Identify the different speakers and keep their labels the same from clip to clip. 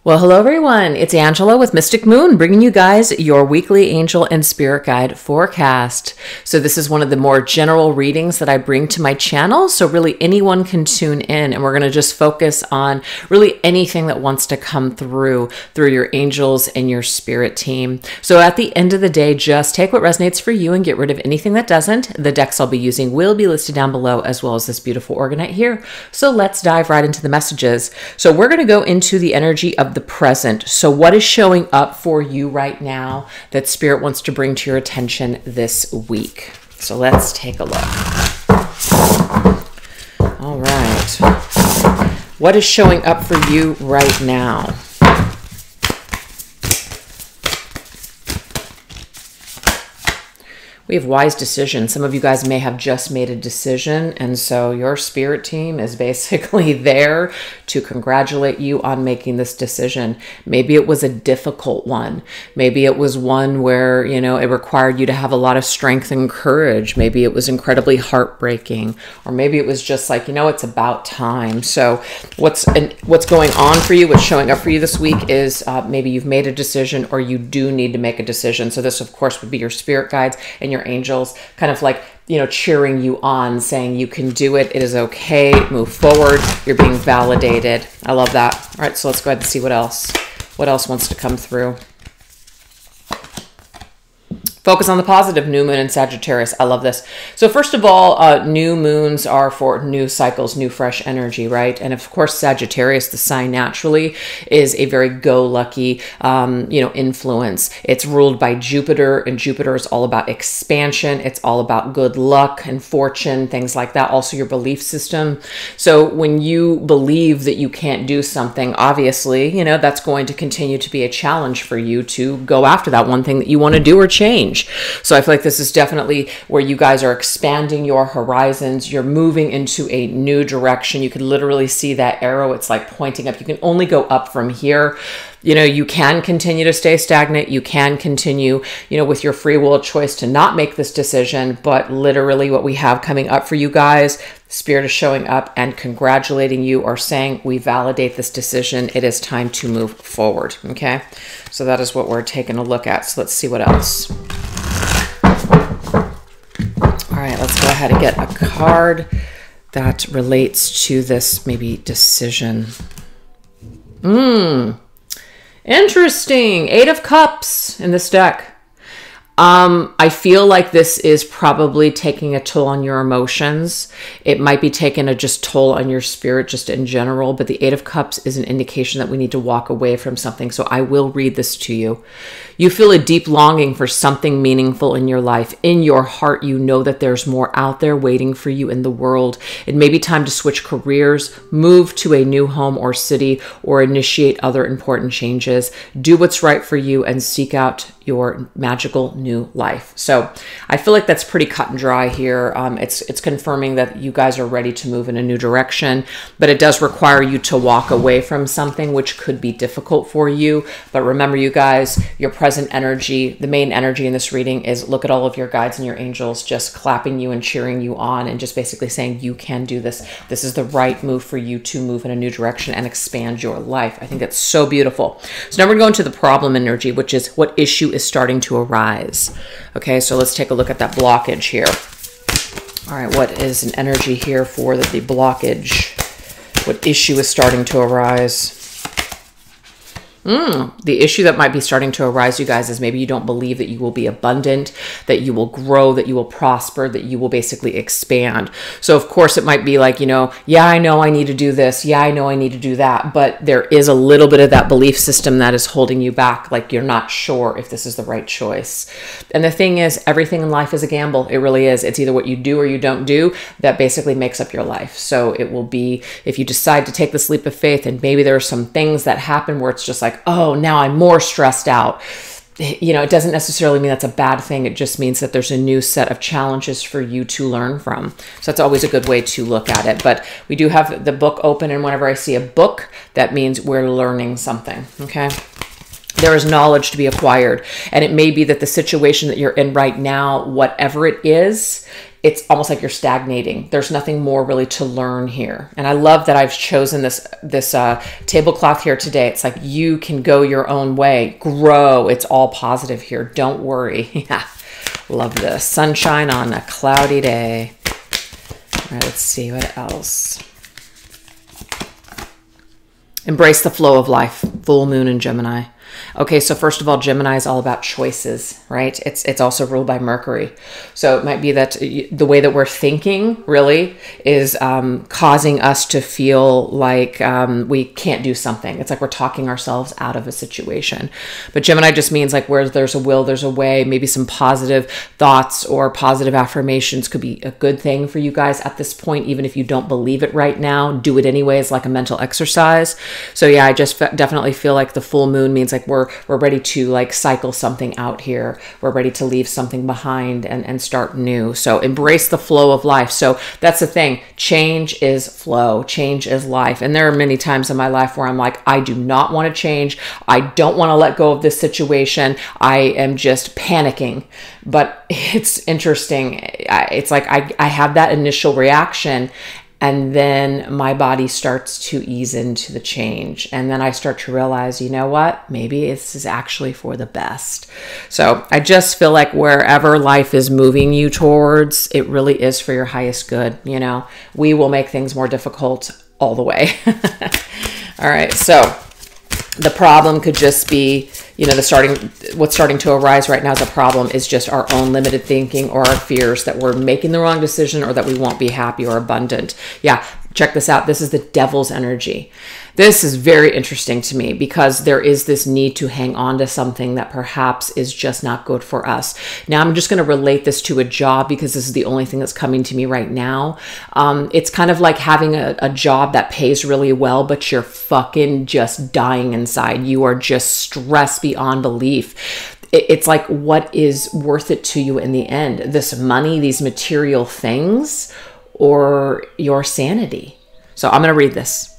Speaker 1: Well, hello everyone. It's Angela with Mystic Moon, bringing you guys your weekly angel and spirit guide forecast. So this is one of the more general readings that I bring to my channel. So really anyone can tune in, and we're going to just focus on really anything that wants to come through your angels and your spirit team. So at the end of the day, just take what resonates for you and get rid of anything that doesn't. The decks I'll be using will be listed down below, as well as this beautiful organite here. So let's dive right into the messages. So we're going to go into the energy of the present. So what is showing up for you right now that spirit wants to bring to your attention this week? So let's take a look. All right. What is showing up for you right now? We have wise decision. Some of you guys may have just made a decision, and so your spirit team is basically there to congratulate you on making this decision. Maybe it was a difficult one. Maybe it was one where, you know, it required you to have a lot of strength and courage. Maybe it was incredibly heartbreaking, or maybe it was just like, you know, it's about time. So what's going on for you, what's showing up for you this week is maybe you've made a decision, or you do need to make a decision. So this, of course, would be your spirit guides and your angels kind of like, you know, cheering you on, saying you can do it. It is okay. Move forward. You're being validated. I love that. All right, so let's go ahead and see what else wants to come through. Focus on the positive, new moon in Sagittarius. I love this. So first of all, new moons are for new cycles, new fresh energy, right? And of course, Sagittarius, the sign naturally, is a very go-lucky, influence. It's ruled by Jupiter, and Jupiter is all about expansion. It's all about good luck and fortune, things like that. Also your belief system. So when you believe that you can't do something, obviously, you know, that's going to continue to be a challenge for you to go after that one thing that you want to do or change. So I feel like this is definitely where you guys are expanding your horizons. You're moving into a new direction. You could literally see that arrow. It's like pointing up. You can only go up from here. You know, you can continue to stay stagnant. You can continue, you know, with your free will choice to not make this decision. But literally what we have coming up for you guys, Spirit is showing up and congratulating you, or saying, we validate this decision. It is time to move forward. Okay. So that is what we're taking a look at. So let's see what else. All right, let's go ahead and get a card that relates to this maybe decision. Interesting. 8 of Cups in this deck. I feel like this is probably taking a toll on your emotions. It might be taking a just toll on your spirit just in general, but the 8 of Cups is an indication that we need to walk away from something. So I will read this to you. You feel a deep longing for something meaningful in your life. In your heart, you know that there's more out there waiting for you in the world. It may be time to switch careers, move to a new home or city, or initiate other important changes. Do what's right for you and seek out your magical new life. So I feel like that's pretty cut and dry here. It's confirming that you guys are ready to move in a new direction, but it does require you to walk away from something, which could be difficult for you. But remember, you guys, your present energy, the main energy in this reading is look at all of your guides and your angels just clapping you and cheering you on, and just basically saying you can do this. This is the right move for you to move in a new direction and expand your life. I think that's so beautiful. So now we're going to the problem energy, which is what issue is starting to arise. Okay, so let's take a look at that blockage here. All right, what is an energy here for the blockage? What issue is starting to arise? The issue that might be starting to arise, you guys, is maybe you don't believe that you will be abundant, that you will grow, that you will prosper, that you will basically expand. So of course it might be like, you know, yeah, I know I need to do this. Yeah, I know I need to do that. But there is a little bit of that belief system that is holding you back. Like you're not sure if this is the right choice. And the thing is, everything in life is a gamble. It really is. It's either what you do or you don't do that basically makes up your life. So it will be, if you decide to take this leap of faith, and maybe there are some things that happen where it's just like, oh, now I'm more stressed out. You know, it doesn't necessarily mean that's a bad thing. It just means that there's a new set of challenges for you to learn from. So that's always a good way to look at it. But we do have the book open, and whenever I see a book, that means we're learning something. Okay. There is knowledge to be acquired. And it may be that the situation that you're in right now, whatever it is it's almost like you're stagnating. There's nothing more really to learn here. And I love that I've chosen this tablecloth here today. It's like you can go your own way, grow. It's all positive here. Don't worry. Yeah, love this. Sunshine on a cloudy day. All right, let's see what else. Embrace the flow of life. Full moon in Gemini. Okay, so first of all, Gemini is all about choices, right? It's also ruled by Mercury. So it might be that the way that we're thinking really is causing us to feel like we can't do something. It's like we're talking ourselves out of a situation. But Gemini just means like where there's a will, there's a way. Maybe some positive thoughts or positive affirmations could be a good thing for you guys at this point, even if you don't believe it right now. Do it anyways, like a mental exercise. So yeah, I just definitely feel like the full moon means like we're ready to like cycle something out here. We're ready to leave something behind and start new. So embrace the flow of life. So that's the thing. Change is flow. Change is life. And there are many times in my life where I'm like, I do not want to change. I don't want to let go of this situation. I am just panicking. But it's interesting. It's like I have that initial reaction, and then my body starts to ease into the change. And then I start to realize, you know what? Maybe this is actually for the best. So I just feel like wherever life is moving you towards, it really is for your highest good. You know, we will make things more difficult all the way. All right. So the problem could just be, you know, what's starting to arise right now as a problem is just our own limited thinking or our fears that we're making the wrong decision or that we won't be happy or abundant. Yeah, check this out. This is the devil's energy. This is very interesting to me because there is this need to hang on to something that perhaps is just not good for us. Now, I'm just going to relate this to a job because this is the only thing that's coming to me right now. It's kind of like having a job that pays really well, but you're fucking just dying inside. You are just stressed beyond belief. It's like, what is worth it to you in the end? This money, these material things, or your sanity? So I'm going to read this.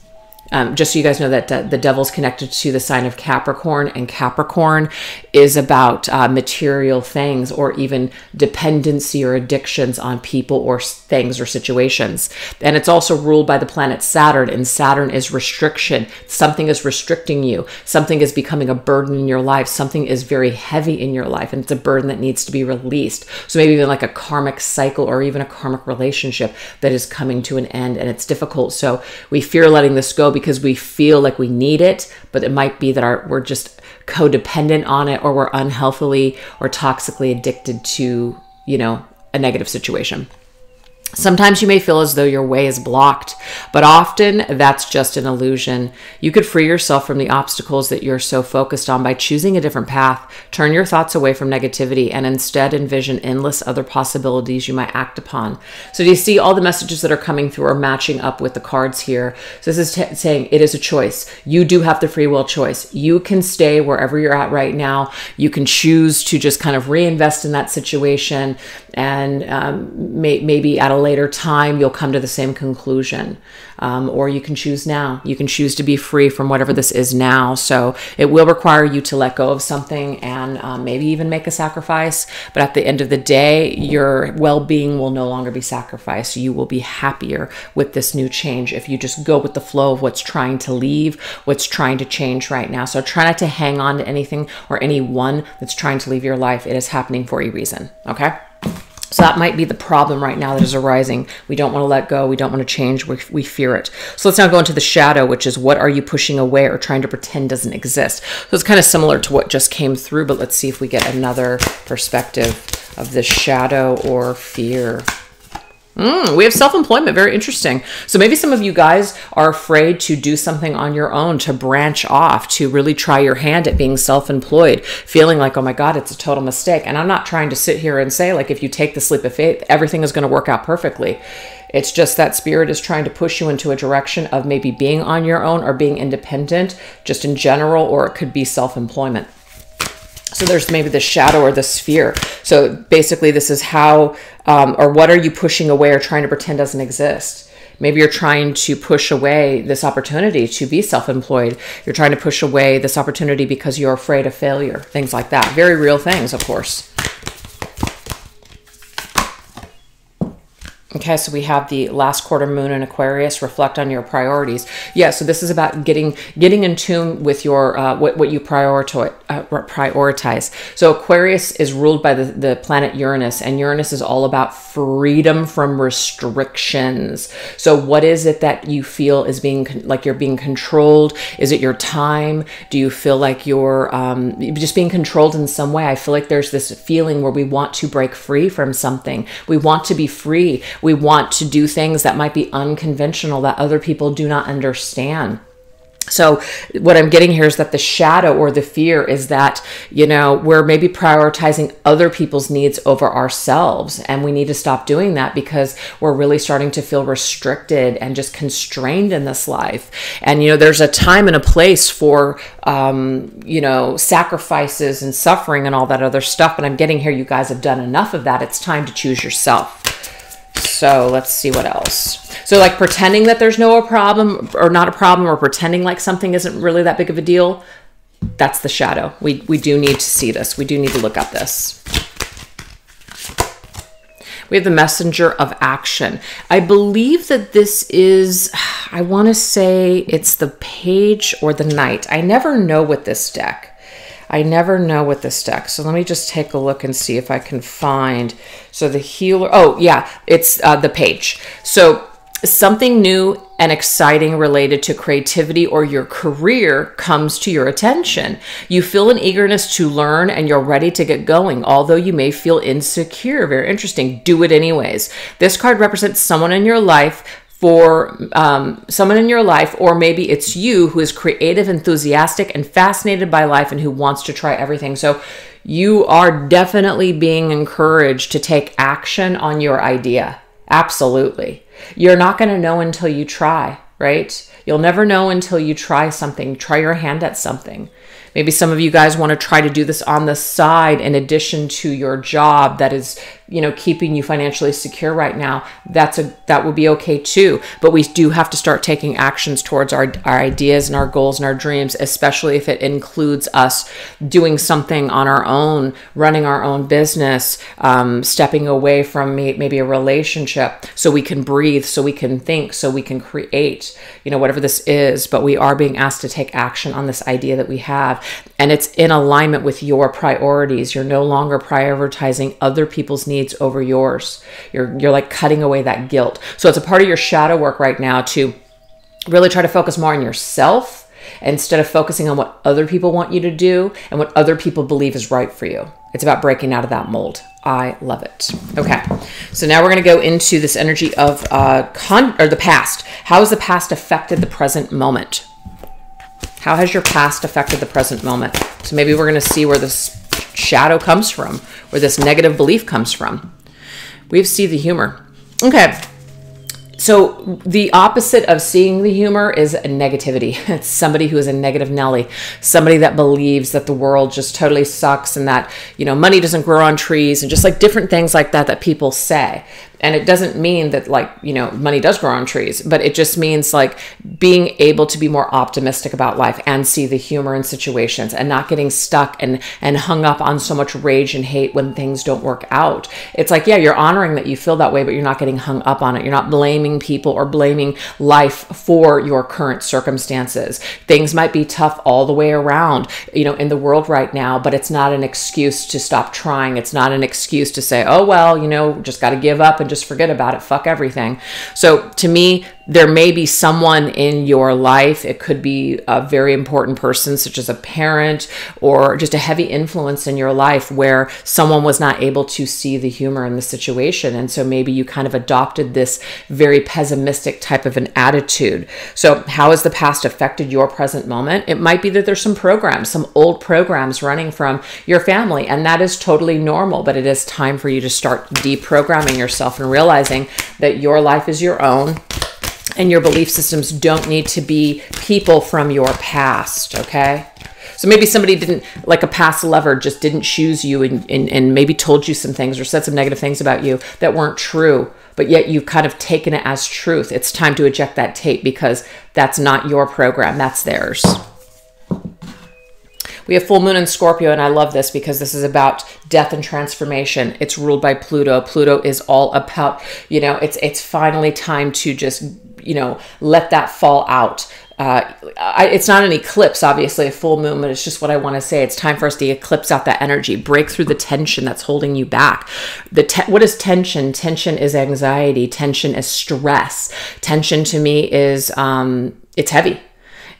Speaker 1: Just so you guys know that the devil's connected to the sign of Capricorn, and Capricorn is about material things or even dependency or addictions on people or things or situations. And it's also ruled by the planet Saturn, and Saturn is restriction. Something is restricting you. Something is becoming a burden in your life. Something is very heavy in your life, and it's a burden that needs to be released. So maybe even like a karmic cycle or even a karmic relationship that is coming to an end, and it's difficult. So we fear letting this go because we feel like we need it, but it might be that we're just codependent on it, or we're unhealthily or toxically addicted to, you know, a negative situation. Sometimes you may feel as though your way is blocked, but often that's just an illusion. You could free yourself from the obstacles that you're so focused on by choosing a different path. Turn your thoughts away from negativity and instead envision endless other possibilities you might act upon. So do you see all the messages that are coming through are matching up with the cards here? So this is saying it is a choice. You do have the free will choice. You can stay wherever you're at right now. You can choose to just kind of reinvest in that situation, and maybe at a later time you'll come to the same conclusion, or you can choose now. You can choose to be free from whatever this is now. So it will require you to let go of something and maybe even make a sacrifice, but at the end of the day, your well-being will no longer be sacrificed. You will be happier with this new change if you just go with the flow of what's trying to leave, what's trying to change right now. So try not to hang on to anything or anyone that's trying to leave your life. It is happening for a reason. Okay. So that might be the problem right now that is arising. We don't want to let go. We don't want to change. We fear it. So let's now go into the shadow, which is what are you pushing away or trying to pretend doesn't exist? So it's kind of similar to what just came through, but let's see if we get another perspective of the shadow or fear. We have self-employment. Very interesting. So maybe some of you guys are afraid to do something on your own, to branch off, to really try your hand at being self-employed, feeling like, oh my God, it's a total mistake. And I'm not trying to sit here and say, like, if you take the leap of faith, everything is going to work out perfectly. It's just that spirit is trying to push you into a direction of maybe being on your own or being independent, just in general, or it could be self-employment. So there's maybe the shadow or the sphere. So basically this is how, or what are you pushing away or trying to pretend doesn't exist? Maybe you're trying to push away this opportunity to be self-employed. You're trying to push away this opportunity because you're afraid of failure, things like that. Very real things, of course. Okay, so we have the last quarter moon in Aquarius. Reflect on your priorities. Yeah, so this is about getting in tune with your what you prioritize. So Aquarius is ruled by the planet Uranus, and Uranus is all about freedom from restrictions. So what is it that you feel is like you're being controlled? Is it your time? Do you feel like you're just being controlled in some way? I feel like there's this feeling where we want to break free from something. We want to be free. We want to do things that might be unconventional, that other people do not understand. So what I'm getting here is that the shadow or the fear is that, we're maybe prioritizing other people's needs over ourselves. And we need to stop doing that because we're really starting to feel restricted and just constrained in this life. And, there's a time and a place for, sacrifices and suffering and all that other stuff. But I'm getting here, you guys have done enough of that. It's time to choose yourself. So let's see what else. So like pretending that there's no problem or not a problem, or pretending like something isn't really that big of a deal. That's the shadow. We do need to see this. We do need to look at this. We have the messenger of action. I believe that this is, I want to say it's the page or the knight. I never know with this deck. So let me just take a look and see if I can find. So the healer, oh yeah, it's the page. So something new and exciting related to creativity or your career comes to your attention. You feel an eagerness to learn and you're ready to get going, although you may feel insecure. Very interesting. Do it anyways. This card represents someone in your life, or maybe it's you who is creative, enthusiastic, and fascinated by life and who wants to try everything. So you are definitely being encouraged to take action on your idea. Absolutely. You're not going to know until you try, right? You'll never know until you try something, try your hand at something. Maybe some of you guys want to try to do this on the side in addition to your job that is, keeping you financially secure right now. That would be okay too. But we do have to start taking actions towards our ideas and our goals and our dreams, especially if it includes us doing something on our own, running our own business, stepping away from maybe a relationship so we can breathe, so we can think, so we can create, whatever this is. But we are being asked to take action on this idea that we have. And it's in alignment with your priorities. You're no longer prioritizing other people's needs over yours. You're like cutting away that guilt. So it's a part of your shadow work right now to really try to focus more on yourself instead of focusing on what other people want you to do and what other people believe is right for you. It's about breaking out of that mold. I love it. Okay, so now we're going to go into this energy of the past. How has the past affected the present moment? How has your past affected the present moment? So maybe we're going to see where this shadow comes from, where this negative belief comes from. We see the humor. Okay. So the opposite of seeing the humor is negativity. It's somebody who is a negative Nelly, somebody that believes that the world just totally sucks and that, money doesn't grow on trees and just like different things like that people say. And it doesn't mean that money does grow on trees, but it just means like being able to be more optimistic about life and see the humor in situations and not getting stuck and hung up on so much rage and hate when things don't work out. It's like, yeah, you're honoring that you feel that way, but you're not getting hung up on it. You're not blaming people or blaming life for your current circumstances. Things might be tough all the way around, in the world right now, but it's not an excuse to stop trying. It's not an excuse to say, oh, well, just got to give up and just forget about it. Fuck everything. So to me, there may be someone in your life. It could be a very important person, such as a parent or just a heavy influence in your life where someone was not able to see the humor in the situation. And so maybe you kind of adopted this very pessimistic type of an attitude. So how has the past affected your present moment? It might be that there's some programs, some old programs running from your family, and that is totally normal, but it is time for you to start deprogramming yourself and realizing that your life is your own. And your belief systems don't need to be people from your past, okay? So maybe somebody didn't, like a past lover, just didn't choose you and maybe told you some things or said some negative things about you that weren't true, but yet you've kind of taken it as truth. It's time to eject that tape because that's not your program, that's theirs. We have full moon in Scorpio, and I love this because this is about death and transformation. It's ruled by Pluto. Pluto is all about, it's finally time to just, let that fall out. It's not an eclipse, obviously, a full moon, but it's just what I want to say. It's time for us to eclipse out that energy, break through the tension that's holding you back. What is tension? Tension is anxiety. Tension is stress. Tension to me is, it's heavy.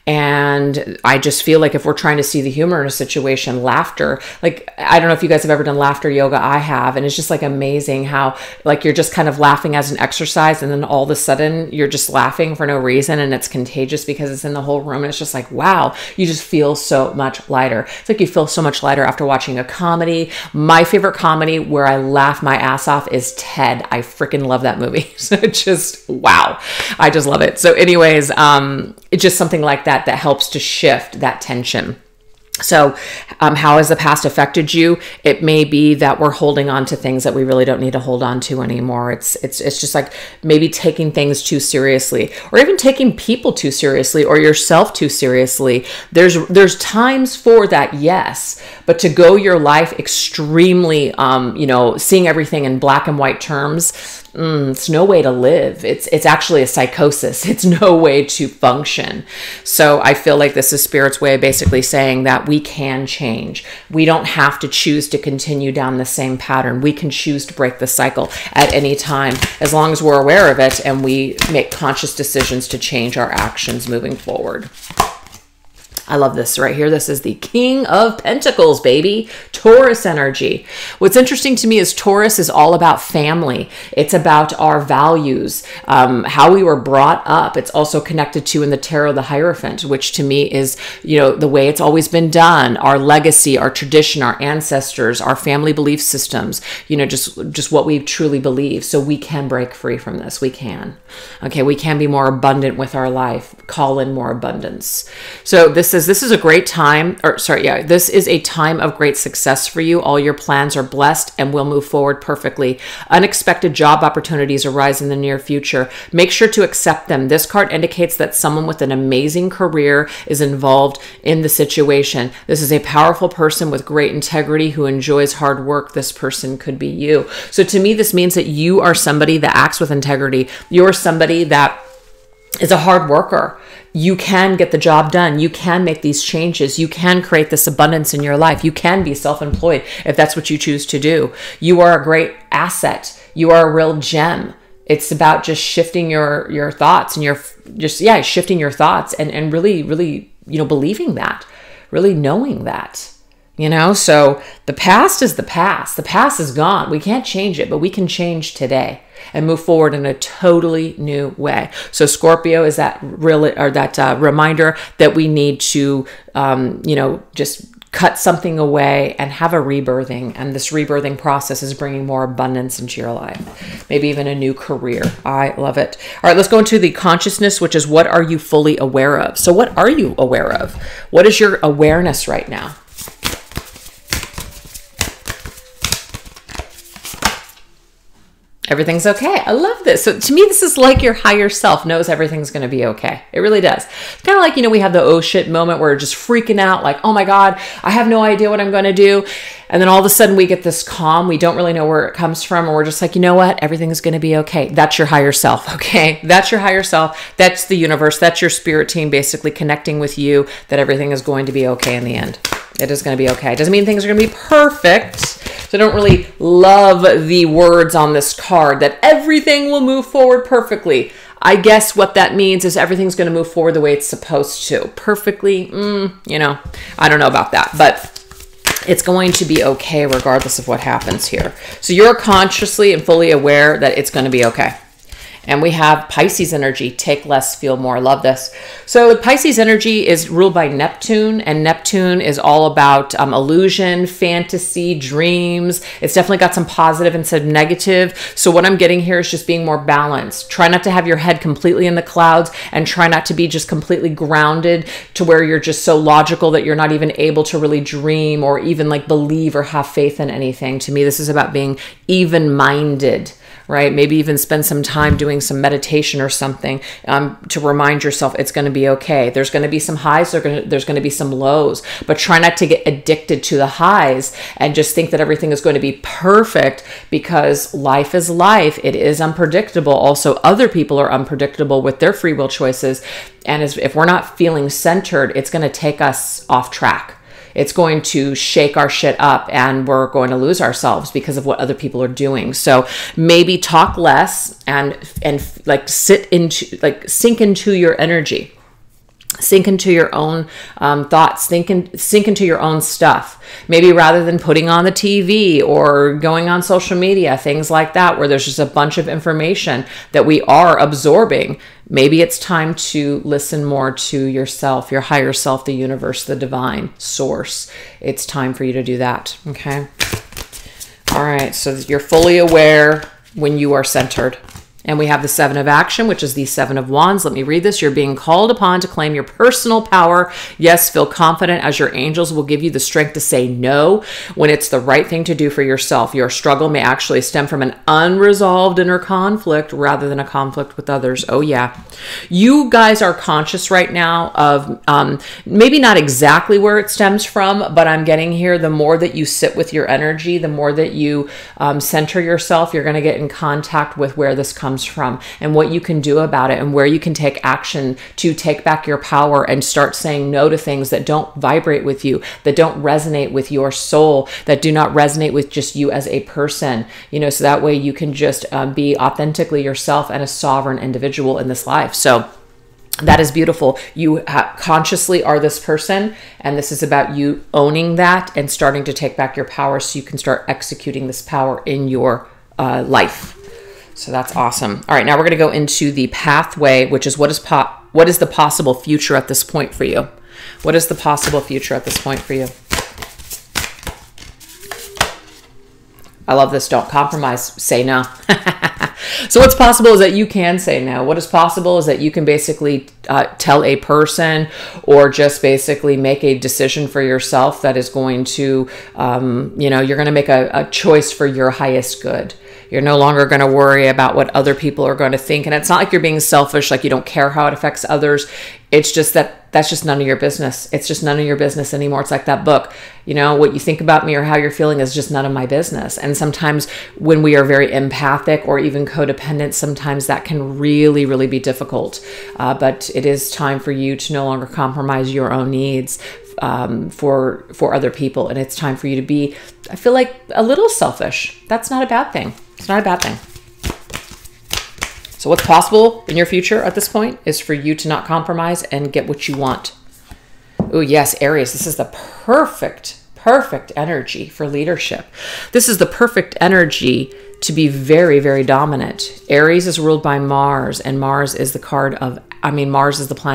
Speaker 1: And I just feel like if we're trying to see the humor in a situation, laughter, like, I don't know if you guys have ever done laughter yoga. I have. And it's just like amazing how like you're just kind of laughing as an exercise. And then all of a sudden you're just laughing for no reason. And it's contagious because it's in the whole room. And it's just like, wow, you just feel so much lighter. It's like you feel so much lighter after watching a comedy. My favorite comedy where I laugh my ass off is Ted. I freaking love that movie. So just, wow. I just love it. So anyways, it's just something like that helps to shift that tension. So how has the past affected you? It may be that we're holding on to things that we really don't need to hold on to anymore. It's just like maybe taking things too seriously, or even taking people too seriously, or yourself too seriously. There's times for that, yes, but to go your life extremely, seeing everything in black and white terms, it's no way to live. It's actually a psychosis. It's no way to function. So I feel like this is Spirit's way of basically saying that we can change. We don't have to choose to continue down the same pattern. We can choose to break the cycle at any time, as long as we're aware of it and we make conscious decisions to change our actions moving forward. I love this right here. This is the King of Pentacles, baby. Taurus energy. What's interesting to me is Taurus is all about family. It's about our values, how we were brought up. It's also connected to in the tarot, the Hierophant, which to me is, the way it's always been done, our legacy, our tradition, our ancestors, our family belief systems, just what we truly believe. So we can break free from this. We can. Okay. We can be more abundant with our life, call in more abundance. So this is a great time, this is a time of great success for you. All your plans are blessed and will move forward perfectly. Unexpected job opportunities arise in the near future. Make sure to accept them. This card indicates that someone with an amazing career is involved in the situation. This is a powerful person with great integrity who enjoys hard work. This person could be you. So to me, this means that you are somebody that acts with integrity. You're somebody that is a hard worker. You can get the job done. You can make these changes. You can create this abundance in your life. You can be self-employed if that's what you choose to do. You are a great asset. You are a real gem. It's about just shifting your thoughts and shifting your thoughts and really, really, believing that, really knowing that. So the past is the past. The past is gone. We can't change it, but we can change today and move forward in a totally new way. So Scorpio is that reminder that we need to, just cut something away and have a rebirthing. And this rebirthing process is bringing more abundance into your life, maybe even a new career. I love it. All right, let's go into the consciousness, which is what are you fully aware of? So what are you aware of? What is your awareness right now? Everything's okay. I love this. So to me, this is like your higher self knows everything's going to be okay. It really does. It's kind of like, we have the oh shit moment where we're just freaking out like, oh my God, I have no idea what I'm going to do. And then all of a sudden we get this calm. We don't really know where it comes from. And we're just like, you know what? Everything's going to be okay. That's your higher self. Okay. That's your higher self. That's the universe. That's your spirit team basically connecting with you that everything is going to be okay in the end. It is going to be okay. It doesn't mean things are going to be perfect. So I don't really love the words on this card that everything will move forward perfectly. I guess what that means is everything's going to move forward the way it's supposed to. Perfectly, I don't know about that, but it's going to be okay regardless of what happens here. So you're consciously and fully aware that it's going to be okay. And we have Pisces energy, take less, feel more. Love this. So Pisces energy is ruled by Neptune, and Neptune is all about illusion, fantasy, dreams. It's definitely got some positive and some negative. So what I'm getting here is just being more balanced. Try not to have your head completely in the clouds, and try not to be just completely grounded to where you're just so logical that you're not even able to really dream or even like believe or have faith in anything. To me, this is about being even-minded. right? Maybe even spend some time doing some meditation or something to remind yourself it's going to be okay. There's going to be some highs, there's going to be some lows, but try not to get addicted to the highs and just think that everything is going to be perfect, because life is life. It is unpredictable. Also, other people are unpredictable with their free will choices. And if we're not feeling centered, it's going to take us off track. It's going to shake our shit up, and we're going to lose ourselves because of what other people are doing. So maybe talk less and like sink into your energy. Sink into your own thoughts, sink into your own stuff. Maybe rather than putting on the TV or going on social media, things like that, where there's just a bunch of information that we are absorbing, maybe it's time to listen more to yourself, your higher self, the universe, the divine source. It's time for you to do that, okay? All right, so you're fully aware when you are centered. And we have the 7 of action, which is the 7 of wands. Let me read this. You're being called upon to claim your personal power. Yes, feel confident, as your angels will give you the strength to say no when it's the right thing to do for yourself. Your struggle may actually stem from an unresolved inner conflict rather than a conflict with others. Oh yeah. You guys are conscious right now of maybe not exactly where it stems from, but I'm getting here, the more that you sit with your energy, the more that you center yourself, you're going to get in contact with where this comes from and what you can do about it, and where you can take action to take back your power and start saying no to things that don't vibrate with you, that don't resonate with your soul, that do not resonate with just you as a person, so that way you can just be authentically yourself and a sovereign individual in this life. So that is beautiful. You consciously are this person, and this is about you owning that and starting to take back your power so you can start executing this power in your life. So that's awesome. All right, now we're going to go into the pathway, which is what is the possible future at this point for you? What is the possible future at this point for you? I love this. Don't compromise. Say no. So what's possible is that you can say no. What is possible is that you can basically tell a person or just basically make a decision for yourself that is going to, you're going to make a choice for your highest good. You're no longer going to worry about what other people are going to think. And it's not like you're being selfish, like you don't care how it affects others. It's just that's just none of your business. It's just none of your business anymore. It's like that book, what you think about me or how you're feeling is just none of my business. And sometimes when we are very empathic or even codependent, sometimes that can really, really be difficult. But it is time for you to no longer compromise your own needs for other people. And it's time for you to be, I feel like, a little selfish. That's not a bad thing. It's not a bad thing. So what's possible in your future at this point is for you to not compromise and get what you want. Oh yes, Aries, this is the perfect energy for leadership. This is the perfect energy to be very, very dominant. Aries is ruled by Mars, and Mars is the planet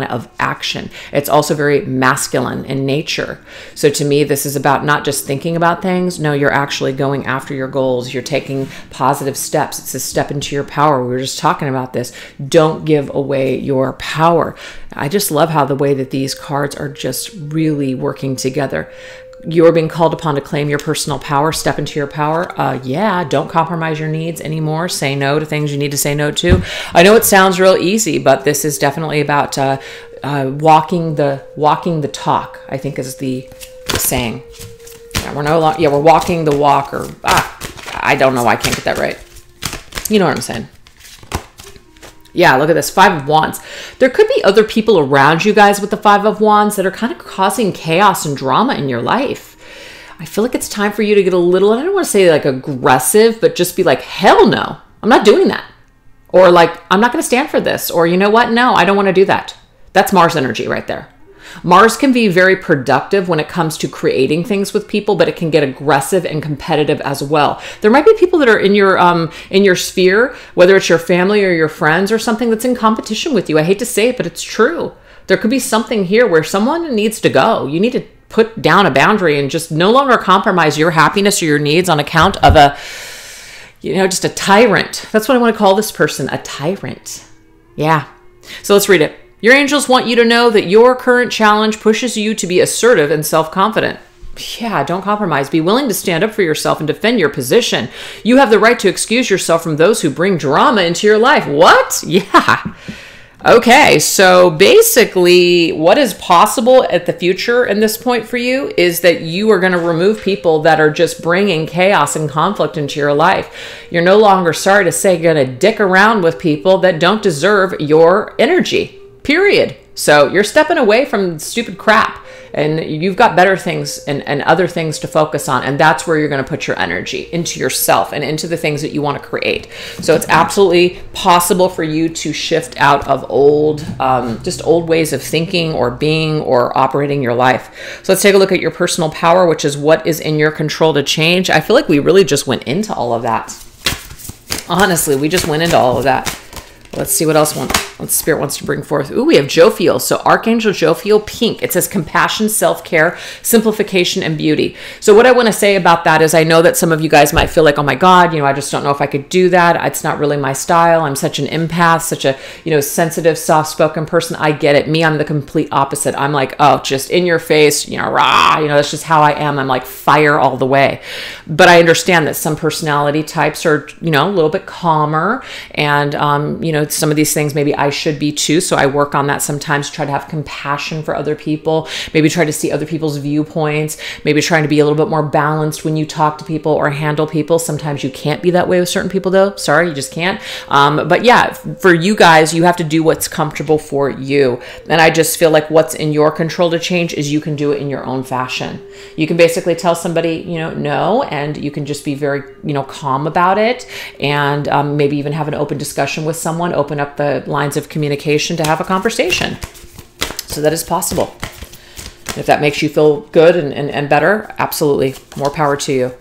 Speaker 1: of action. It's also very masculine in nature. So to me, this is about not just thinking about things. No, you're actually going after your goals. You're taking positive steps. It's a step into your power. We were just talking about this. Don't give away your power. I just love how the way that these cards are just really working together. You're being called upon to claim your personal power, step into your power. Don't compromise your needs anymore. Say no to things you need to say no to. I know it sounds real easy, but this is definitely about walking the talk, I think is the saying. Yeah, we're walking the walk, or I don't know. I can't get that right. You know what I'm saying? Yeah, look at this, 5 of Wands. There could be other people around you guys with the 5 of Wands that are kind of causing chaos and drama in your life. I feel like it's time for you to get a little, I don't want to say like aggressive, but just be like, hell no, I'm not doing that. Or like, I'm not going to stand for this. Or you know what? No, I don't want to do that. That's Mars energy right there. Mars can be very productive when it comes to creating things with people, but it can get aggressive and competitive as well. There might be people that are in your sphere, whether it's your family or your friends or something, that's in competition with you. I hate to say it, but it's true. There could be something here where someone needs to go. You need to put down a boundary and just no longer compromise your happiness or your needs on account of just a tyrant. That's what I want to call this person, a tyrant. Yeah. So let's read it. Your angels want you to know that your current challenge pushes you to be assertive and self-confident. Yeah, don't compromise. Be willing to stand up for yourself and defend your position. You have the right to excuse yourself from those who bring drama into your life. What? Yeah. Okay, so basically what is possible at the future in this point for you is that you are going to remove people that are just bringing chaos and conflict into your life. You're no longer, sorry to say, going to dick around with people that don't deserve your energy, period. So you're stepping away from stupid crap, and you've got better things and other things to focus on. And that's where you're going to put your energy, into yourself and into the things that you want to create. So it's absolutely possible for you to shift out of just old ways of thinking or being or operating your life. So let's take a look at your personal power, which is what is in your control to change. I feel like we really just went into all of that. Honestly, we just went into all of that. Let's see what else Spirit wants to bring forth. Ooh, we have Jophiel. So Archangel Jophiel, pink. It says compassion, self-care, simplification, and beauty. So what I want to say about that is I know that some of you guys might feel like, oh my God, I just don't know if I could do that. It's not really my style. I'm such an empath, such a, sensitive, soft-spoken person. I get it. Me, I'm the complete opposite. I'm like, oh, just in your face, rah, that's just how I am. I'm like fire all the way. But I understand that some personality types are, a little bit calmer, and, some of these things maybe I should be too. So I work on that sometimes, try to have compassion for other people, maybe try to see other people's viewpoints, maybe trying to be a little bit more balanced when you talk to people or handle people. Sometimes you can't be that way with certain people though. Sorry, you just can't. But yeah, for you guys, you have to do what's comfortable for you. And I just feel like what's in your control to change is you can do it in your own fashion. You can basically tell somebody, no, and you can just be very, calm about it, and maybe even have an open discussion with someone, open up the lines of communication to have a conversation. So that is possible. If that makes you feel good and better, absolutely, more power to you.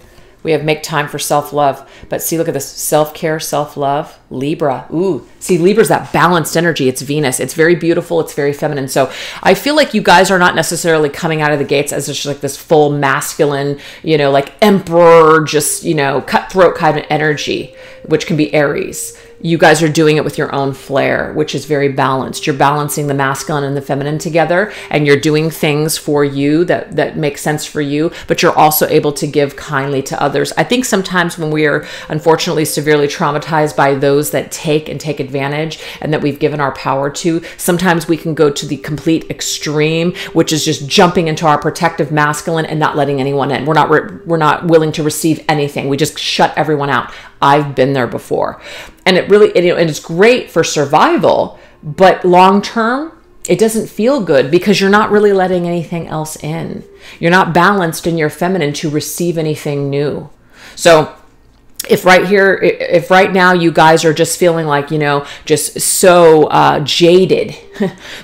Speaker 1: We have make time for self-love. But see, look at this. Self-care, self-love, Libra. Ooh, see, Libra's that balanced energy. It's Venus. It's very beautiful. It's very feminine. So I feel like you guys are not necessarily coming out of the gates as just like this full masculine, like emperor, just, cutthroat kind of energy, which can be Aries. You guys are doing it with your own flair, which is very balanced. You're balancing the masculine and the feminine together, and you're doing things for you that make sense for you, but you're also able to give kindly to others. I think sometimes when we are unfortunately severely traumatized by those that take advantage and that we've given our power to, sometimes we can go to the complete extreme, which is just jumping into our protective masculine and not letting anyone in. We're not willing to receive anything. We just shut everyone out. I've been there before. And it really, and it's great for survival, but long term, it doesn't feel good because you're not really letting anything else in. You're not balanced in your feminine to receive anything new. So if right now you guys are just feeling like, just so jaded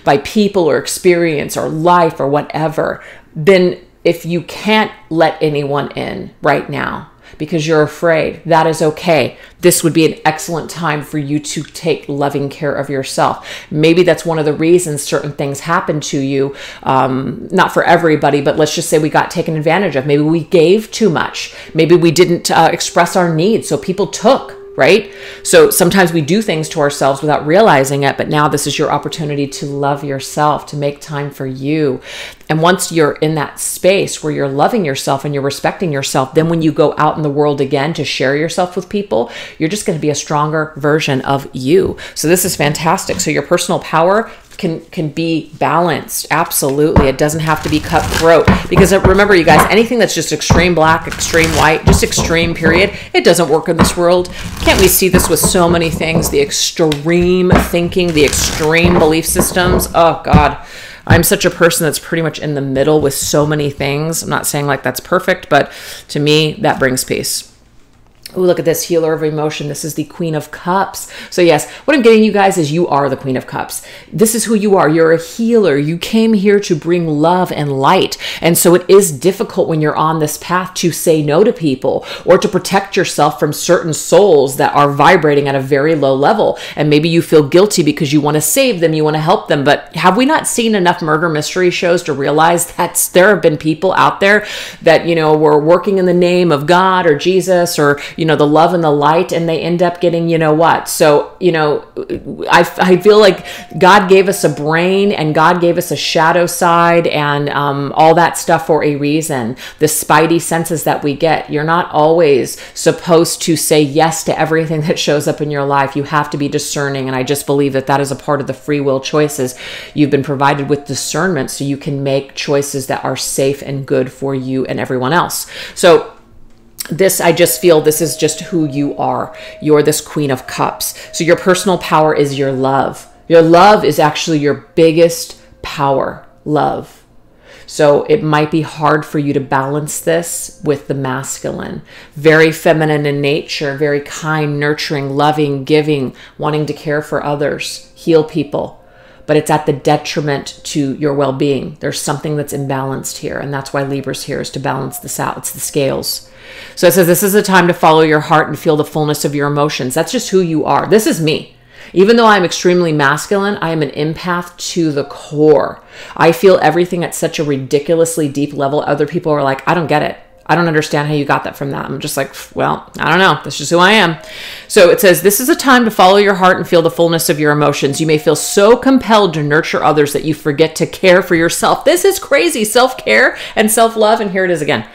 Speaker 1: by people or experience or life or whatever, then if you can't let anyone in right now, because you're afraid, that is okay. This would be an excellent time for you to take loving care of yourself. Maybe that's one of the reasons certain things happen to you. Not for everybody, but let's just say we got taken advantage of. Maybe we gave too much. Maybe we didn't express our needs, so people took. Right? So sometimes we do things to ourselves without realizing it, but now this is your opportunity to love yourself, to make time for you. And once you're in that space where you're loving yourself and you're respecting yourself, then when you go out in the world again to share yourself with people, you're just going to be a stronger version of you. So this is fantastic. So your personal power can be balanced. Absolutely. It doesn't have to be cutthroat, because remember, you guys, anything that's just extreme black, extreme white, just extreme period, it doesn't work in this world. Can't we see this with so many things? The extreme thinking, the extreme belief systems. Oh God. I'm such a person that's pretty much in the middle with so many things. I'm not saying like that's perfect, but to me, that brings peace. Ooh, look at this, healer of emotion. This is the Queen of Cups. So yes, what I'm getting you guys is you are the Queen of Cups. This is who you are. You're a healer. You came here to bring love and light. And so it is difficult when you're on this path to say no to people or to protect yourself from certain souls that are vibrating at a very low level. And maybe you feel guilty because you want to save them, you want to help them. But have we not seen enough murder mystery shows to realize that there have been people out there that, were working in the name of God or Jesus or, the love and the light, and they end up getting, what? So, I feel like God gave us a brain, and God gave us a shadow side, and all that stuff for a reason. The spidey senses that we get. You're not always supposed to say yes to everything that shows up in your life. You have to be discerning, and I just believe that that is a part of the free will choices. You've been provided with discernment so you can make choices that are safe and good for you and everyone else. So I just feel this is just who you are. You're this Queen of Cups. So your personal power is your love. Your love is actually your biggest power, love. So it might be hard for you to balance this with the masculine. Very feminine in nature, very kind, nurturing, loving, giving, wanting to care for others, heal people. But it's at the detriment to your well-being. There's something that's imbalanced here, and that's why Libra's here, is to balance this out. It's the scales. So it says this is a time to follow your heart and feel the fullness of your emotions. That's just who you are. This is me. Even though I'm extremely masculine, I am an empath to the core. I feel everything at such a ridiculously deep level. Other people are like, I don't get it. I don't understand how you got that from that. I'm just like, well, I don't know. That's just who I am. So it says, this is a time to follow your heart and feel the fullness of your emotions. You may feel so compelled to nurture others that you forget to care for yourself. This is crazy. Self-care and self-love. And here it is again.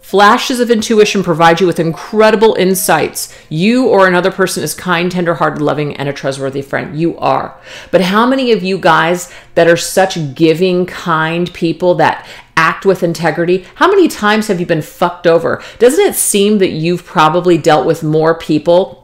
Speaker 1: Flashes of intuition provide you with incredible insights. You or another person is kind, tender-hearted, loving, and a trustworthy friend. You are. But how many of you guys that are such giving, kind people that act with integrity, how many times have you been fucked over? Doesn't it seem that you've probably dealt with more people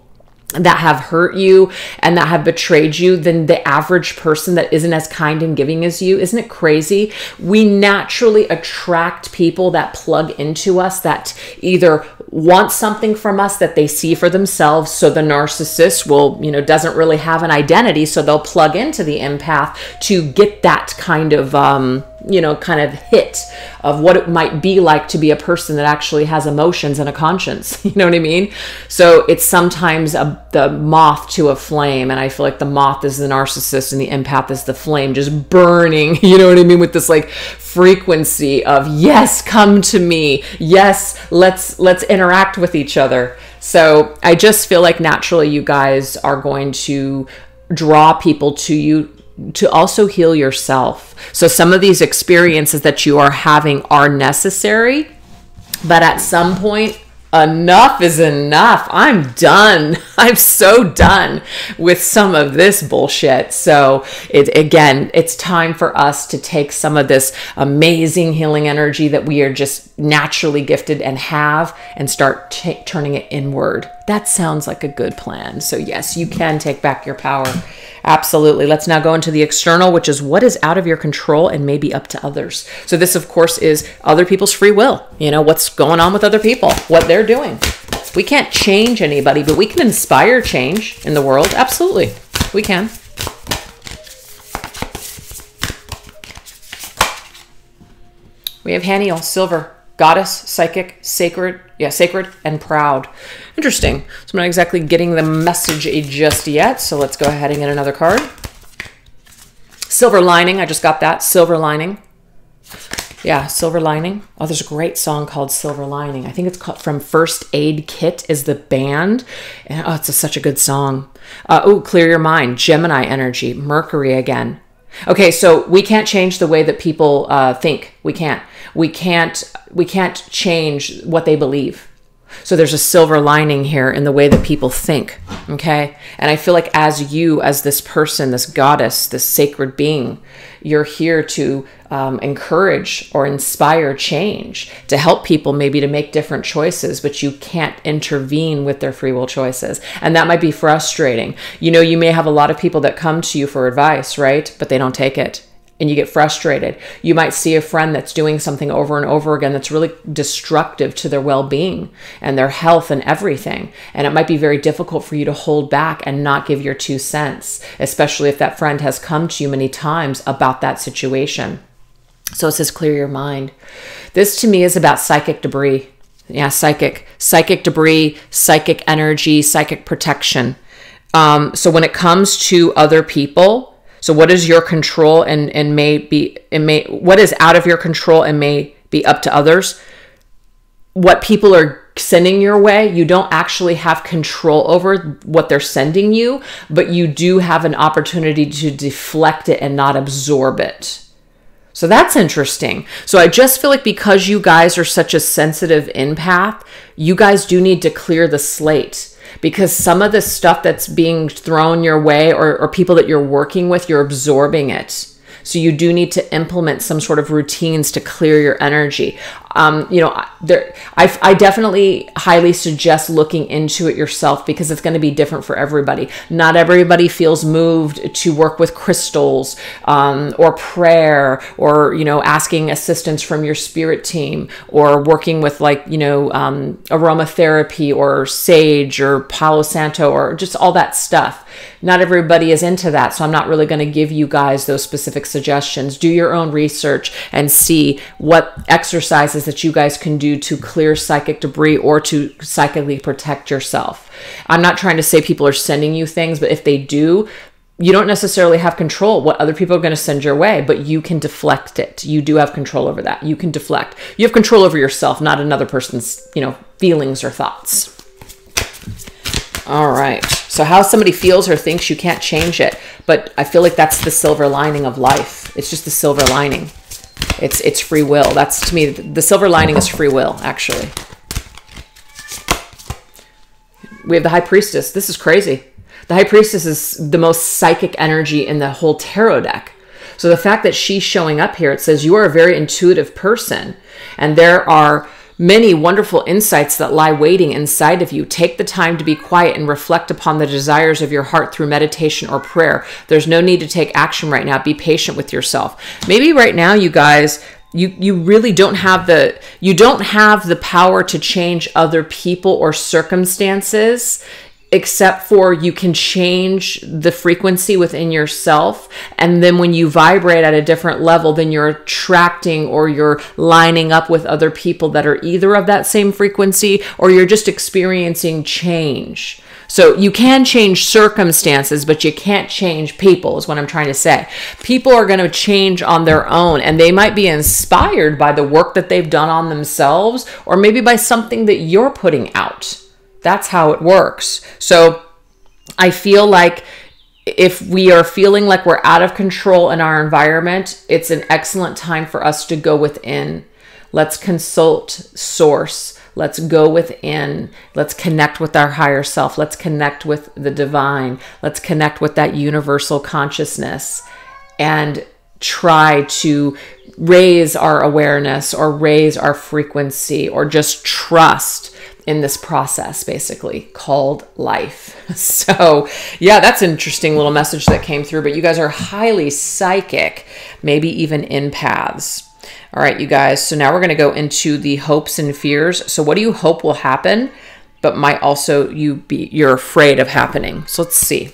Speaker 1: that have hurt you and that have betrayed you than the average person that isn't as kind and giving as you? Isn't it crazy? We naturally attract people that plug into us, that either want something from us that they see for themselves. So the narcissist will, doesn't really have an identity. So they'll plug into the empath to get that kind of, kind of hit of what it might be like to be a person that actually has emotions and a conscience. You know what I mean? So it's sometimes the moth to a flame. And I feel like the moth is the narcissist and the empath is the flame, just burning, you know what I mean? With this like frequency of, yes, come to me. Yes, let's interact with each other. So I just feel like naturally you guys are going to draw people to you to also heal yourself. So some of these experiences that you are having are necessary, but at some point, enough is enough. I'm done. I'm so done with some of this bullshit. So it's time for us to take some of this amazing healing energy that we are just naturally gifted and have and start turning it inward. That sounds like a good plan. So yes, you can take back your power. Absolutely. Let's now go into the external, which is what is out of your control and maybe up to others. So this, of course, is other people's free will. What's going on with other people, what they're doing. We can't change anybody, but we can inspire change in the world. Absolutely. We can. We have Haniel, silver, goddess, psychic, sacred, and proud. Interesting. So I'm not exactly getting the message just yet. So let's go ahead and get another card. Silver lining. I just got that. Silver lining. Yeah, silver lining. Oh, there's a great song called Silver Lining. I think it's called from First Aid Kit is the band. And, it's such a good song. Clear your mind. Gemini energy. Mercury again. Okay, so we can't change the way that people think. We can't. We can't change what they believe. So there's a silver lining here in the way that people think, okay? And I feel like as this person, this goddess, this sacred being, you're here to encourage or inspire change, to help people maybe to make different choices, but you can't intervene with their free will choices. And that might be frustrating. You may have a lot of people that come to you for advice, right? But they don't take it. And you get frustrated. You might see a friend that's doing something over and over again that's really destructive to their well-being and their health and everything. And it might be very difficult for you to hold back and not give your 2 cents, especially if that friend has come to you many times about that situation. So it says, clear your mind. This to me is about psychic debris. Yeah, psychic debris, psychic energy, psychic protection. So when it comes to other people, so what is your control what is out of your control and may be up to others? What people are sending your way, you don't actually have control over what they're sending you, but you do have an opportunity to deflect it and not absorb it. So that's interesting. So I just feel like because you guys are such a sensitive empath, you guys do need to clear the slate, because some of the stuff that's being thrown your way, or people that you're working with, you're absorbing it. So you do need to implement some sort of routines to clear your energy. I definitely highly suggest looking into it yourself, because it's going to be different for everybody. Not everybody feels moved to work with crystals, or prayer, or, asking assistance from your spirit team, or working with aromatherapy or sage or Palo Santo, or just all that stuff. Not everybody is into that. So I'm not really going to give you guys those specific suggestions. Do your own research and see what exercises that you guys can do to clear psychic debris or to psychically protect yourself. I'm not trying to say people are sending you things, but if they do, you don't necessarily have control what other people are going to send your way, but you can deflect it. You do have control over that. You can deflect. You have control over yourself, not another person's, feelings or thoughts. All right. So how somebody feels or thinks, you can't change it. But I feel like that's the silver lining of life. It's just the silver lining. It's free will. That's, to me, the silver lining is free will, actually. We have the High Priestess. This is crazy. The High Priestess is the most psychic energy in the whole tarot deck. So the fact that she's showing up here, it says you are a very intuitive person, and there are many wonderful insights that lie waiting inside of you. Take the time to be quiet and reflect upon the desires of your heart through meditation or prayer. There's no need to take action right now. Be patient with yourself. Maybe right now, you guys, you really don't have the power to change other people or circumstances, except for you can change the frequency within yourself. And then when you vibrate at a different level, then you're attracting, or you're lining up with other people that are either of that same frequency, or you're just experiencing change. So you can change circumstances, but you can't change people, is what I'm trying to say. People are going to change on their own, and they might be inspired by the work that they've done on themselves, or maybe by something that you're putting out. That's how it works. So I feel like if we are feeling like we're out of control in our environment, it's an excellent time for us to go within. Let's consult source. Let's go within. Let's connect with our higher self. Let's connect with the divine. Let's connect with that universal consciousness and try to raise our awareness, or raise our frequency, or just trust in this process, basically, called life. So yeah, that's an interesting little message that came through, but you guys are highly psychic, maybe even empaths. All right, you guys, so now we're going to go into the hopes and fears. So what do you hope will happen, but might also you're afraid of happening? So let's see.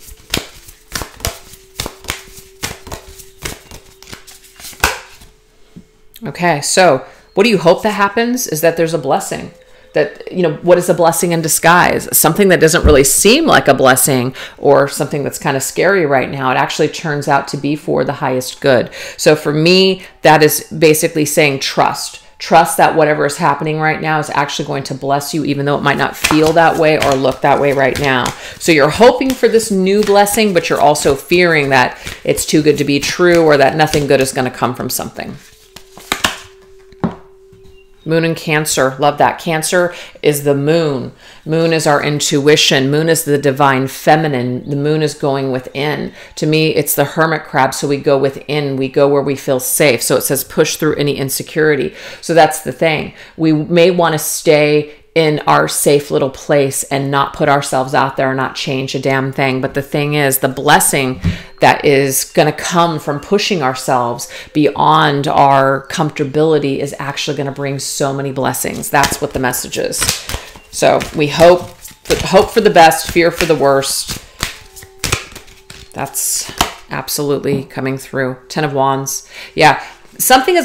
Speaker 1: Okay, so what do you hope that happens is that there's a blessing. That, what is a blessing in disguise? Something that doesn't really seem like a blessing, or something that's kind of scary right now, it actually turns out to be for the highest good. So for me, that is basically saying trust. Trust that whatever is happening right now is actually going to bless you, even though it might not feel that way or look that way right now. So you're hoping for this new blessing, but you're also fearing that it's too good to be true, or that nothing good is going to come from something. Moon and Cancer. Love that. Cancer is the moon. Moon is our intuition. Moon is the divine feminine. The moon is going within. To me, it's the hermit crab. So we go within. We go where we feel safe. So it says push through any insecurity. So that's the thing. We may want to stay in our safe little place and not put ourselves out there and not change a damn thing. But the thing is, the blessing that is going to come from pushing ourselves beyond our comfortability is actually going to bring so many blessings. That's what the message is. So we hope for the best, fear for the worst. That's absolutely coming through. 10 of Wands. Yeah. Something I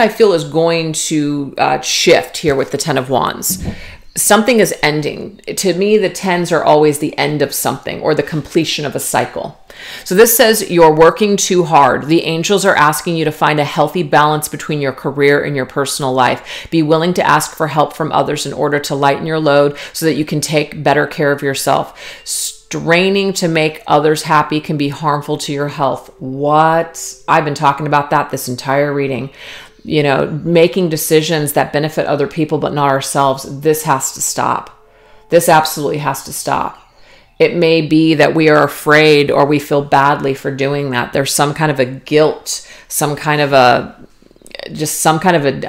Speaker 1: feel is going to shift here with the 10 of Wands. something is ending. To me, the 10s are always the end of something or the completion of a cycle. So this says you're working too hard. The angels are asking you to find a healthy balance between your career and your personal life. Be willing to ask for help from others in order to lighten your load so that you can take better care of yourself. Straining to make others happy can be harmful to your health. What? I've been talking about that this entire reading. You know, making decisions that benefit other people but not ourselves. This has to stop. This absolutely has to stop. It may be that we are afraid or we feel badly for doing that. There's some kind of a guilt, some kind of a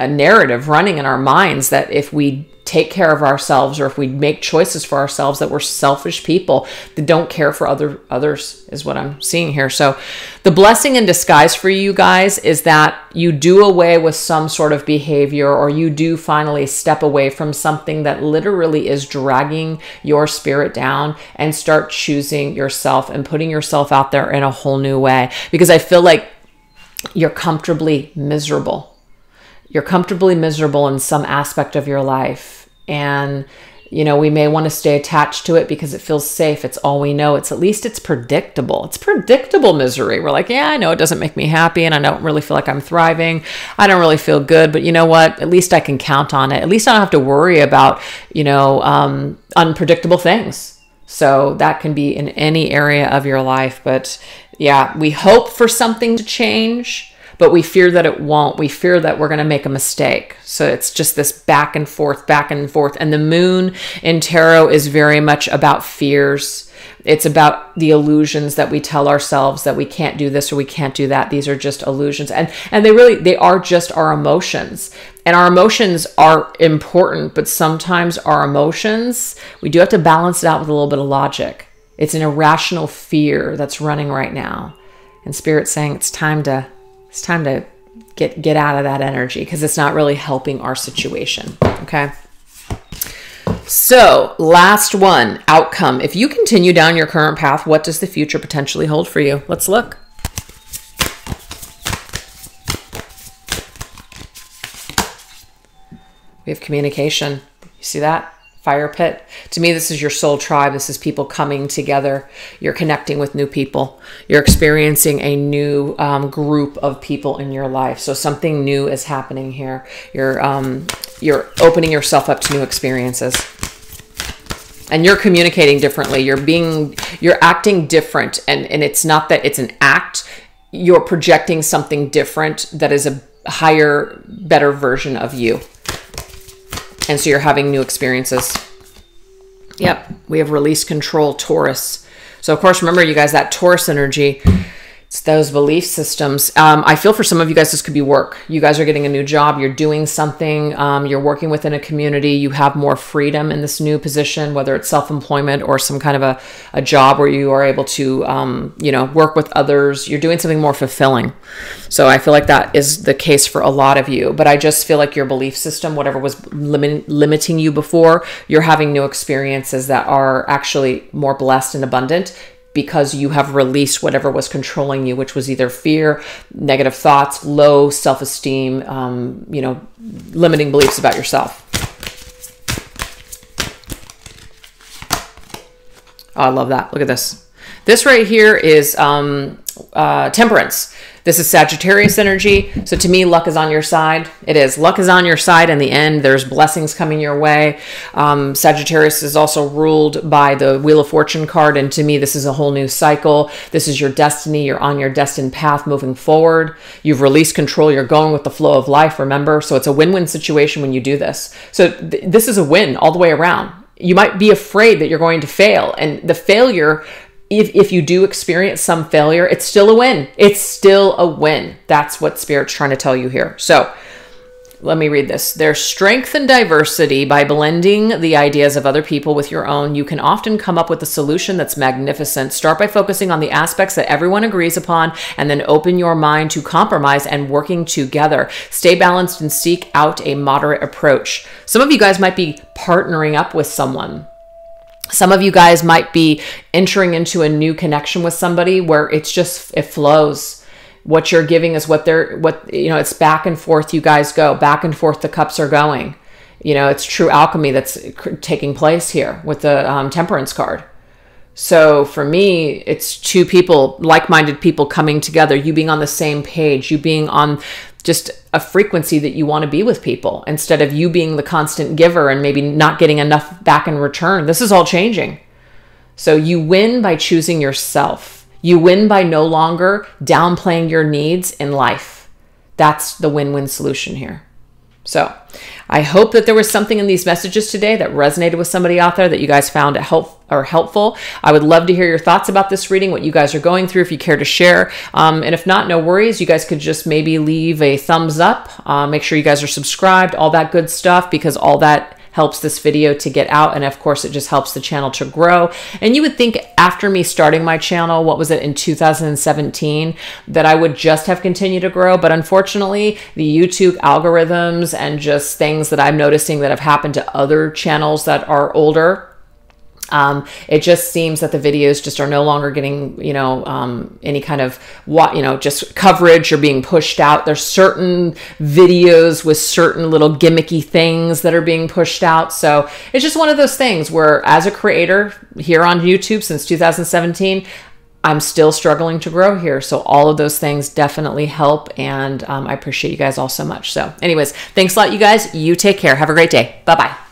Speaker 1: narrative running in our minds that if we take care of ourselves or if we make choices for ourselves, that we're selfish people that don't care for others is what I'm seeing here. So the blessing in disguise for you guys is that you do away with some sort of behavior, or you do finally step away from something that literally is dragging your spirit down and start choosing yourself and putting yourself out there in a whole new way. Because I feel like you're comfortably miserable. You're comfortably miserable in some aspect of your life. And, you know, we may want to stay attached to it because it feels safe. It's all we know. At least it's predictable. It's predictable misery. We're like, yeah, I know it doesn't make me happy and I don't really feel like I'm thriving. I don't really feel good, but you know what? At least I can count on it. At least I don't have to worry about, you know, unpredictable things. So that can be in any area of your life. But yeah, we hope for something to change, but we fear that it won't. We fear that we're going to make a mistake. So it's just this back and forth, back and forth. And the moon in tarot is very much about fears. It's about the illusions that we tell ourselves that we can't do this or we can't do that. These are just illusions. And they are just our emotions. And our emotions are important, but sometimes our emotions, we do have to balance it out with a little bit of logic. It's an irrational fear that's running right now. And Spirit's saying it's time to get out of that energy because it's not really helping our situation. Okay. So last one, outcome. If you continue down your current path, what does the future potentially hold for you? Let's look. We have communication. You see that? Fire pit. To me, this is your soul tribe. This is people coming together. You're connecting with new people. You're experiencing a new group of people in your life. So something new is happening here. You're opening yourself up to new experiences. And you're communicating differently. You're acting different. And it's not that it's an act. You're projecting something different that is a higher, better version of you. And so you're having new experiences. Yep. We have release, control, Taurus. So of course, remember you guys, that Taurus energy, it's those belief systems. I feel for some of you guys, this could be work. You guys are getting a new job. You're doing something. You're working within a community. You have more freedom in this new position, whether it's self-employment or some kind of a job where you are able to, you know, work with others. You're doing something more fulfilling. So I feel like that is the case for a lot of you. But I just feel like your belief system, whatever was limiting you before, you're having new experiences that are actually more blessed and abundant, because you have released whatever was controlling you, which was either fear, negative thoughts, low self-esteem, you know, limiting beliefs about yourself. Oh, I love that. Look at this. This right here is temperance. This is Sagittarius energy. So to me, luck is on your side. It is. Luck is on your side in the end. There's blessings coming your way. Sagittarius is also ruled by the Wheel of Fortune card. And to me, this is a whole new cycle. This is your destiny. You're on your destined path moving forward. You've released control. You're going with the flow of life, remember? So it's a win-win situation when you do this. So this is a win all the way around. You might be afraid that you're going to fail. And the failure, if you do experience some failure, it's still a win. It's still a win. That's what Spirit's trying to tell you here. So let me read this. There's strength and diversity. By blending the ideas of other people with your own, you can often come up with a solution that's magnificent. Start by focusing on the aspects that everyone agrees upon, and then open your mind to compromise and working together. Stay balanced and seek out a moderate approach. Some of you guys might be partnering up with someone. Some of you guys might be entering into a new connection with somebody where it flows. What you're giving is it's back and forth. You guys go back and forth. The cups are going. You know, it's true alchemy that's taking place here with the temperance card. So for me, it's two people, like-minded people coming together, you being on the same page, you being on just a frequency that you want to be with people, instead of you being the constant giver and maybe not getting enough back in return. This is all changing. So you win by choosing yourself. You win by no longer downplaying your needs in life. That's the win-win solution here. So I hope that there was something in these messages today that resonated with somebody out there, that you guys found it helpful. I would love to hear your thoughts about this reading, what you guys are going through, if you care to share. And if not, no worries. You guys could just maybe leave a thumbs up. Make sure you guys are subscribed, all that good stuff, because all that helps this video to get out. And of course, it just helps the channel to grow. And you would think after me starting my channel, what was it, in 2017, that I would just have continued to grow. But unfortunately, the YouTube algorithms and just things that I'm noticing that have happened to other channels that are older, it just seems that the videos just are no longer getting, any kind of just coverage or being pushed out. There's certain videos with certain little gimmicky things that are being pushed out. So it's just one of those things where, as a creator here on YouTube since 2017, I'm still struggling to grow here. So all of those things definitely help. And I appreciate you guys all so much. So anyways, thanks a lot, you guys. You take care. Have a great day. Bye-bye.